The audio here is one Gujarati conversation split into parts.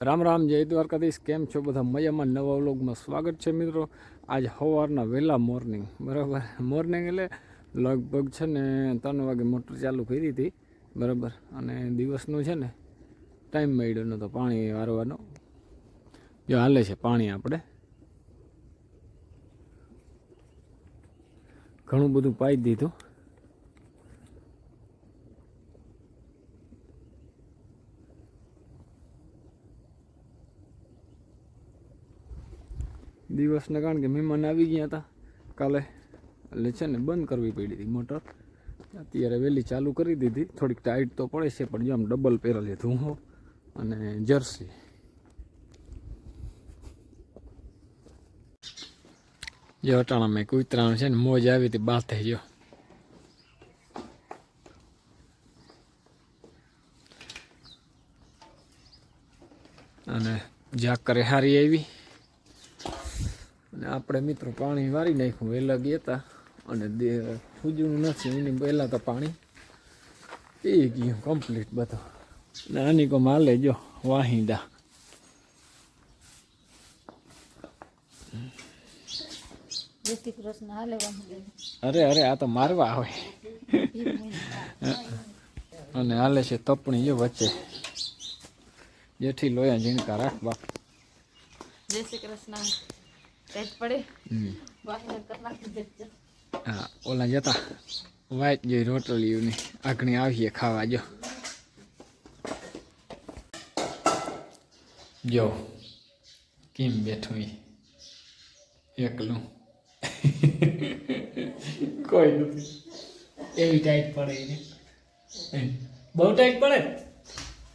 રામ રામ, જય દ્વારકાધીશ. કેમ છો બધા? મજામાં. નવા વ્લોગમાં સ્વાગત છે મિત્રો. આજ સવારના વહેલા મોર્નિંગ, બરાબર. મોર્નિંગ એટલે લગભગ છે ને 3 વાગે મોટર ચાલુ કરી હતી, બરાબર. અને દિવસનું છે ને ટાઈમ મળ્યો નહોતો પાણી વારવાનો. જો હાલે છે પાણી, આપણે ઘણું બધું પાઈ દીધું. દિવસના કારણ કે મહેમાન આવી ગયા હતા કાલે, એટલે છે ને બંધ કરવી પડી હતી મોટર. અત્યારે વહેલી ચાલુ કરી દીધી. થોડીક ટાઈટ તો પડે છે, પણ જો આમ ડબલ પહેરેલ છે, ધૂંહો અને જર્સી. જે અટાણામાં કૂતરાનું છે ને મોજ આવી હતી બાથે. જો અને જાકરે હારી આવી. અને આપણે મિત્રો પાણી વારી નાખ્યું. વહેલા ગયા હતા અને સૂજવું નથી, એની પહેલાં તો પાણી પી ગયું કમ્પ્લીટ બધું. અને આની કો માલે જો વાહિંદા. અરે અરે, આ તો મારવા આવે. અને હાલે છે તપણી જો વચ્ચે. જેઠી લોયા ઝીણકા રાખવા. જય શ્રી કૃષ્ણ. પડે હા, ઓલા જતા વાઈટ જોઈ રોટલીઓની આઘણી આવીએ ખાવા. જો કેમ બેઠું એકલું. કોઈ નથી. એવી ટાઈટ પડે એને, બહુ ટાઈટ પડે.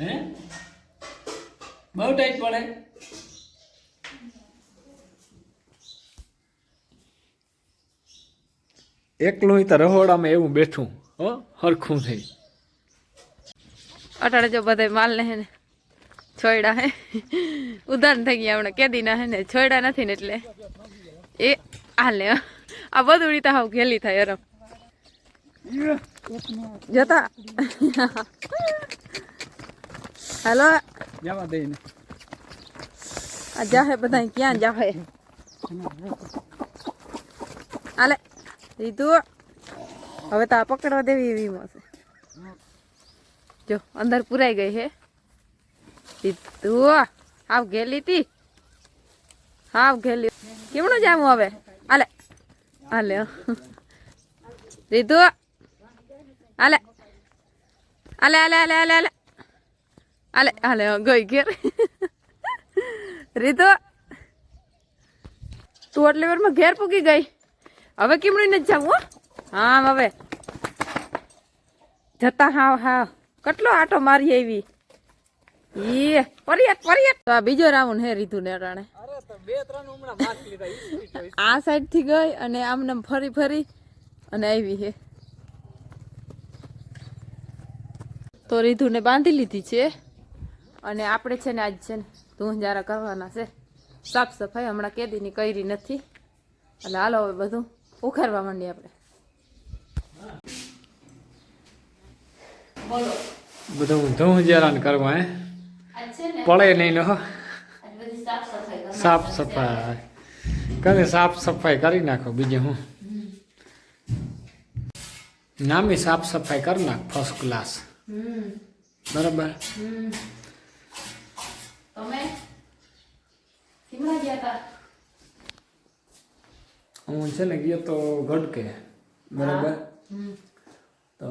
હે, બહુ ટાઈટ પડે. એકલું તો રહોડામાં એવું બેઠું, હો હરખું થઈ. અટાડે જો બધા માલ ને હે ને છોયડા હે ઉદાહરણ થઈ ગયા હમણાં કેદી ના હે ને છોયડા નથી ને એટલે એ હાલે. આ બધું રીતે હાવ ઘેલી થાય અરમ જતા. હાલો જવા દઈને આ જાહે બધા ક્યાં જાહે. હાલે રીતું હવે તો આ પકડવા દેવી એવી મળશે. જો અંદર પુરાઈ ગઈ હે રીતું. હાવ ઘેલી તી, હાવ ઘેલી. કેમનું જામું હવે? હાલે હાલે રીતું, હાલે હાલે હાલે હાલે હાલે હાલે હાલે હાલે ગઈ ઘેર. રીતુ તું આટલી વારમાં ઘેર પૂગી ગઈ. હવે કેમનું નથી જાવું? હા હવે જતા. હાવ હાવ કેટલો આટો મારી આવી. ઈ પરિયત પરિયત. તો આ બીજો રાઉન્ડ હે રીતુ ને અટાણે. આ સાઈડ થી ગઈ અને આમને ફરી ફરી અને આવી હે. તો રીતુ ને બાંધી લીધી છે અને આપણે છે ને આજ છે ને ધૂંજારા કરવાના છે. સાફ સફાઈ હમણાં કેદીની કરી નથી, એટલે હાલો હવે બધું ઉખાડવા માંડીએ આપણે. બોલો બધું ધૂંજારા કરવા હે પડે નહીં નો. સાફ સફાઈ કરે, સાફ સફાઈ કરી નાખો. બીજું હું નામી સાફ સફાઈ કરી નાખ ફર્સ્ટ ક્લાસ, બરાબર. તમે કેમણા ગયા હતા? હું છે ને ગયો તો ગઢકે, બરાબર. તો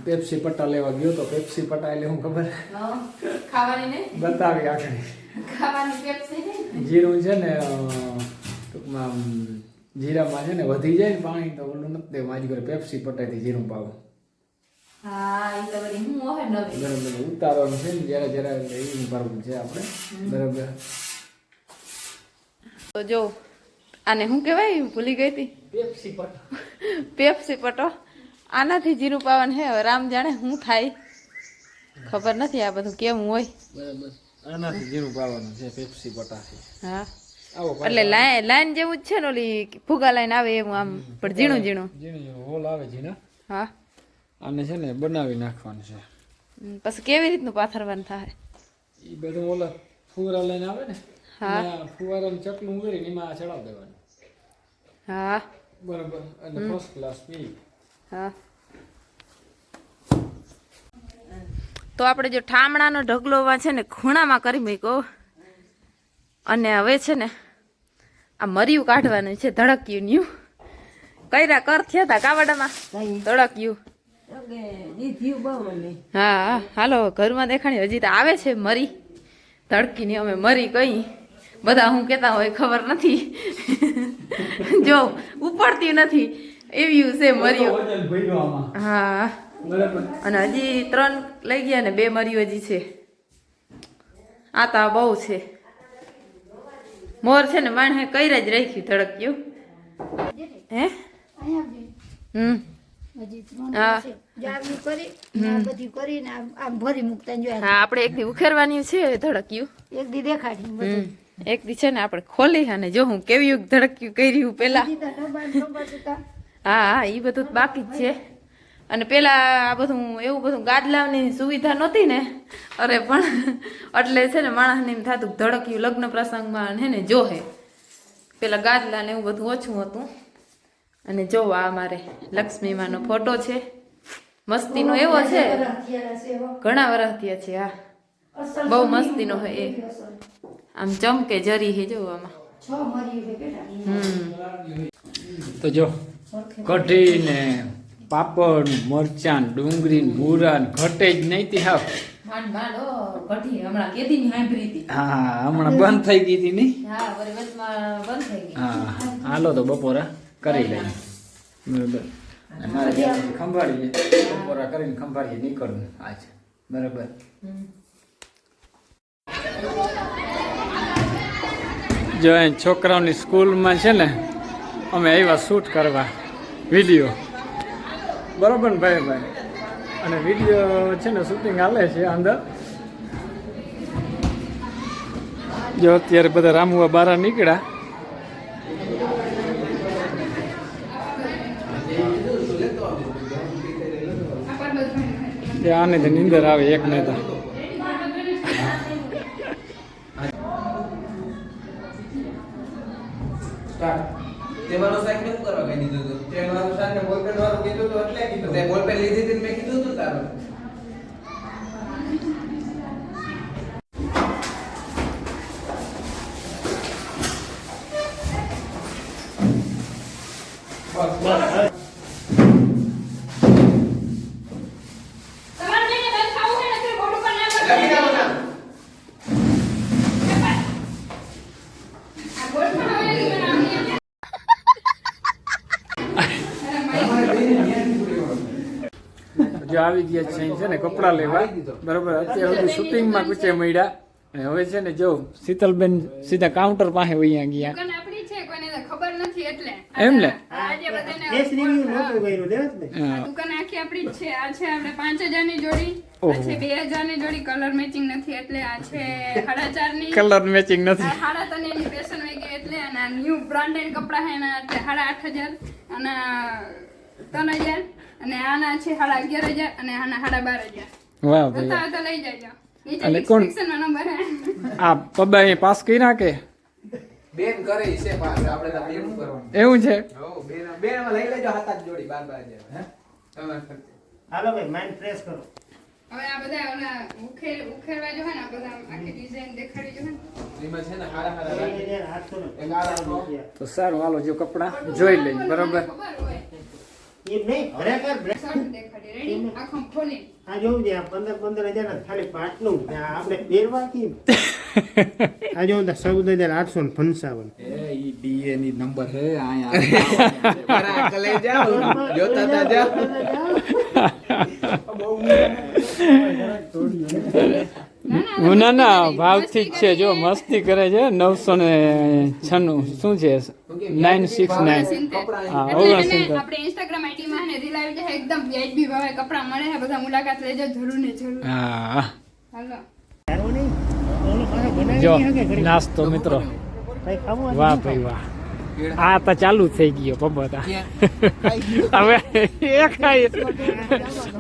પેપ્સી પટ્ટા લેવા ગયો તો. પેપ્સી પટ્ટા એટલે હું ખબર ખાવાની ને બતાવી આખરી. ખાવાની પેપ્સી ને જીરું છે ને ટૂંકમાં જીરામાં છે ને વધી જાય ને પાણી, તો ઓલું નથી દેવું. આજ કરે પેપ્સી પટ્ટાથી જીરું પાવું. હા એ તો બધી હું હોય નવી બરાબર. ઉતારવાનું છે ને જરા જરા એવું કરવું છે આપણે, બરાબર. તો જો આને શું કહેવાય, ભૂલી ગઈ હતી. પેપ્સી પટ્ટો. પેપ્સી પટ્ટો. આનાથી જીરું પાવાનું હે. રામ જાણે શું થાય ખબર નથી. આ બધું કેવું હોય, બરાબર. આનાથી જીરું પાવાનું છે પેપ્સી પટ્ટાથી. હા એટલે લાઈન જેવું જ છે ને, ઓલી ફુગા લાઈન આવે એવું, આમ પણ ઝીણું ઝીણું ઝીણું ઝીણું હોલ આવે ઝીણા. હા આને છે ને બનાવી નાખવાનું છે. પછી કેવી રીતનું પાથરવાનું થાય? એ બધું ઓલા ફુવારા લઈને આવે ને હા. એમાં ફુવારાનું ચકલું કરીને એમાં ચડાવી દેવાનું. હા બરાબર એટલે ફર્સ્ટ ક્લાસ પી. હા. તો આપણે જો ઠામણાનો ઢગલોમાં છે ને ખૂણામાં કરી મૂક્યો અને હવે છે ને આ મરિયું કાઢવાનું છે ધડક્યું ન્યુ કઈરા કર થયા હતા કાવડામાં ધડક્યું. હા હા હાલો ઘરમાં દેખાણી હજી તો આવે છે મરી ધડકીની અમે મરી કઈ બધા હું કહેતા હોય ખબર નથી જો ઉપડતી નથી એવી છે મરીઓ. હા અને હજી 3 લઈ ગયા ને 2 મરીઓ હજી છે. આ તો બહુ છે મોર છે ને માણસે કઈરા જ રાખ્યું ધડક્યું હે હા આપણે એક દી ઉખેરવાની છે ધડક્યું એક દી છે ને આપણે ખોલી અને જો હું કેવી ધડક્યું કર્યું પેલા. હા હા એ બધું તો બાકી જ છે. અને પેલા આ બધું એવું બધું ગાદલાની સુવિધા નહોતી ને અરે પણ એટલે છે ને માણસને એમ થતું ધડક્યું લગ્ન પ્રસંગમાં હે ને જો હે પેલા ગાદલા ને એવું બધું ઓછું હતું. અને જો આ મારે લક્ષ્મીમાનો ફોટો છે મસ્તીનો એવો છે ઘણા વર્ષ થયા છે. હા બહુ મસ્તીનો હોય એ આમ ચમકે જરી હે જો આમાં. તો જો કઢી ને પાપડ મરચાં ડુંગળી મૂરા ઘટે જ નહીં તી હાવ. માંડ માંડ ઓ કઢી હમણાં કેદીની સાંભળી હતી. હા હમણાં બંધ થઈ ગઈ હતી ની. હા વળી વચમાં બંધ થઈ ગઈ. હા હાલો તો બપોરા કરી લઈએ બરાબર. મારે ત્યાં ખંભાળીએ બપોરા કરીને ખંભાળીએ નીકળવું આજ બરાબર. જો એ છોકરાઓની સ્કૂલમાં છે ને અમે આવ્યા શૂટ કરવા વિડીયો બરાબર ને ભાઈ. અને વિડીયો છે ને શૂટિંગ હાલે છે અંદર. જો અત્યારે બધા રામુવા બારા નીકળ્યા. આને તો નીંદર આવે એક ને તો તેવાનો સાઈન કેમ કરવા કહી દીધું હતું? તેવાનો સાઈન બોલપેન વાળું કીધું હતું એટલે કીધું. તે બોલપેન લીધી હતી ને મેં કીધું હતું તારું. જો આવી ગયા છે ને કપડાં લેવા બરાબર. અત્યારે સુધી શૂટિંગમાં કુચે મળ્યા અને હવે છે ને જો શીતલબેન સીધા કાઉન્ટર પાસે વહી ગયા. દુકાન આપણી છે કોઈને તો ખબર નથી એટલે એમ ને આજે બધાને હા. આ દુકાન આખી આપણી જ છે. આ છે આપણે 5000 ની જોડી ઓહો. આ છે 2000 ની જોડી કલર મેચિંગ નથી એટલે આ છે 4.5 ની કલર મેચિંગ નથી. આ 3.5 ની ફેશન વઈ ગઈ એટલે અને આ ન્યુ બ્રાન્ડેડ કપડા છે એના એટલે 8.5 અને 3000 અને આના છે 11,500 અને આના 12,500 વાહ ભાઈ બતાવો તો લઈ જાજો નીચે અને કોણ? description માં નંબર હે આ પબ્બા પાસ કર્યા કે બેન કરે ઈ છે પાસ. આપણે તો બેન કરવાનું. એવું છે. હો બેનમાં લઈ લેજો હાથ હાથ જોડી 12,000 હે તમારે ખર્ચે. હાલો ભાઈ માઇન્ડ ફ્રેશ કરો. હવે આ બધા ઓલા ઉખેરવા જો હે ને આ બધા આખી ડિઝાઇન દેખાડી જો હે ને એમાં છે ને હારા હારા રાખી. 800 એક આ રાખો. તો સારું હાલો જો કપડાં જોઈ લઈ બરાબર. ખબર હોય એમ નહીં ખરેખર શર્ટ દેખાડી રેડી આખો ખોલી આ જોવું છે આ 15,000 ના ખાલી પાટલું આ આપણે પહેરવા કેમ આ જોવું તો 14,855 એ ઈ ડીએ ની નંબર હે આયા. બરાક લઈ જાઓ. જોતા તા જાઓ. ના ના ભાવથી જ છે જો મસ્તી કરે છે. 996 શું છે 969 હા એટલે 79. એને આપણે ઇન્સ્ટાગ્રામ આઈડી માં ને રીલ આવી જાય એકદમ વ્યાજબી ભાવે કપડા મળે છે બધા મુલાકાત લેજો જરૂર ને જરૂર હા હાલો તારું નહીં ઓલો પાછો બનાવી જો નહીં શકે ઘડી. નાસ્તો મિત્રો કઈ ખાવું હોય વાહ તો ભાઈ વાહ આ તો ચાલુ જ થઈ ગયો પબ્બતા હવે એ ખાઈ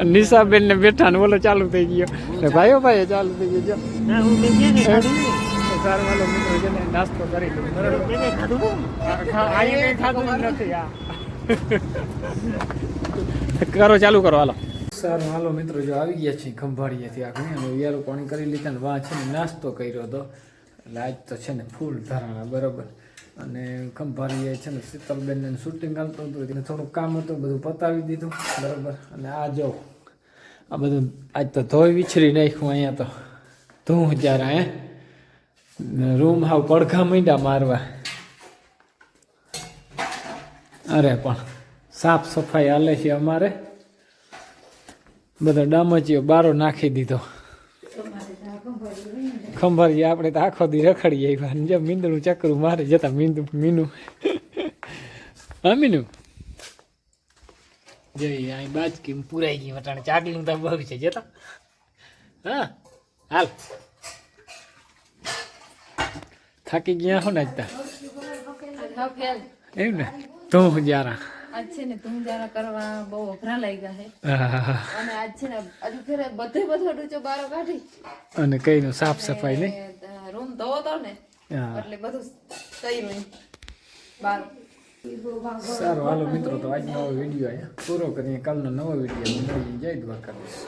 નિશાબેન ને બેઠા ને ઓલો ચાલુ થઈ ગયો ને ભાઈઓ ભાઈ ચાલુ થઈ ગયો જો ના હું મેં ક્યાં ખાધું સારું વાલો મિત્રો છે ને નાસ્તો કરી લીધો બરાબર મેં ખાધું આઈ કઈ ખાધું જ નથી આ કરો ચાલુ કરો હાલો સારું હાલો મિત્રો જો આવી ગયા છીએ ખંભાળીએથી આખું અને વિયારું પાણી કરી લીધા ને વાં છે ને નાસ્તો કર્યો હતો એટલે આજ તો છે ને ફૂલ ધારણા બરાબર અને ખંભાળીએ છે ને શીતલબેનને શૂટિંગ આવતું હતું એટલે થોડુંક કામ હતું બધું પતાવી દીધું બરાબર અને આ જો આ બધું આજ તો ધોઈ વિછરી નાખ્યું અહીંયા તો ધૂં જ્યારે હે રૂમ હાવ પડઘા માંડ્યા મારવા અરે પણ સાફ સફાઈ હાલે છે અમારે બધા ડામચીઓ બારો નાખી દીધો ખંભારી આપણે તો આખો દી રખડી આવ્યા જેમ મીંદડું ચકરું મારે જતા મીનું હા મીનું જઈ અહીં બાજકી પુરાઈ ગઈ વટાણે ચાકલીનું તો બહુ છે જતા હા હાલ થાકી ગયા હો ને આજ એમ ને તું જારા આજ છે ને તું જરા કરવા બહુ અઘરા લાગ્યા છે અને આજ છે ને હજુ ફેર બધો ડૂચો બારો કાઢી અને કઈનું સાફ સફાઈ નહીં રૂમ ધોવો તો ને એટલે બધું કર્યું બાર સારું હાલો મિત્રો તો આજનો નવો વિડીયો અહીંયા પૂરો કરીએ કાલનો નવો વિડીયો મળીએ જય દ્વારકાધીશ